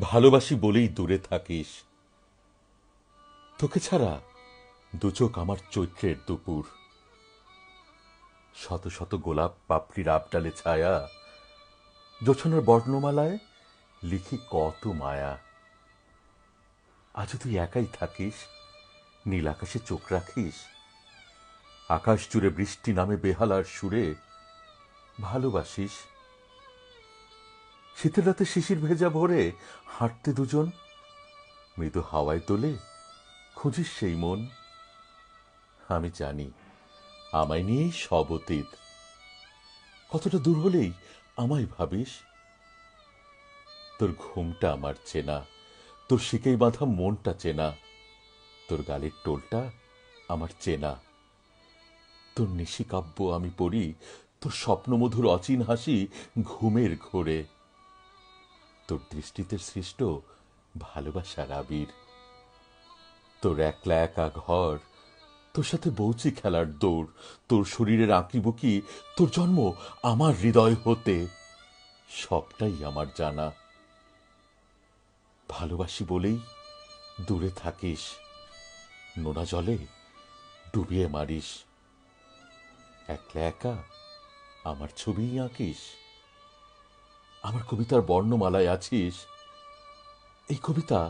ভালোবাসি বলেই দূরে থাকিস। তোকে ছাড়া দুচোখ আমার চৈত্রের দুপুর। শত শত গোলাপ পাপড়ির আবডালে ছায়া, জোছনার বর্ণমালায় লিখি কত মায়া। আজ তুই একাই থাকিস, নীল আকাশে চোখ রাখিস, আকাশ জুড়ে বৃষ্টি নামে বেহালার সুরে। ভালোবাসিস শীতের রাতে শিশির ভেজা ভোরে হাঁটতে দুজন, মৃদু হাওয়ায় তোলে খুঁজিস সেই মন। আমি জানি আমায় নিয়েই সব অতীত, কতটা দূর হলেই আমায় ভাবিস। তোর ঘুমটা আমার চেনা, তোর শিকেই বাঁধা মনটা চেনা, তোর গালের টোলটা আমার চেনা। তোর নিশিকাব্য আমি পড়ি, তোর স্বপ্নমধুর অচিন হাসি ঘুমের ঘোরে। তোর দৃষ্টিতে সৃষ্ট ভালোবাসার আবির। তোর একলা একা ঘর, তোর সাথে বউচি খেলার দৌড়, তোর শরীরের আঁকিবুকি, তোর জন্ম আমার হৃদয় হতে, সবটাই আমার জানা। ভালোবাসি বলেই দূরে থাকিস, নোনা জলে ডুবিয়ে মারিস। একলা একা আমার ছবিই আঁকিস, আমার কবিতার বর্ণমালায় আছিস। এই কবিতা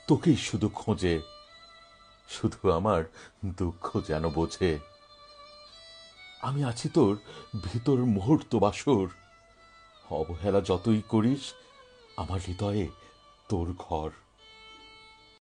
তোকেই শুধু খোঁজে, শুধু আমার দুঃখ যেন বোঝে। আমি আছি তোর ভিতর মুহূর্ত বাসর, অবহেলা যতই করিস আমার হৃদয়ে তোর ঘর।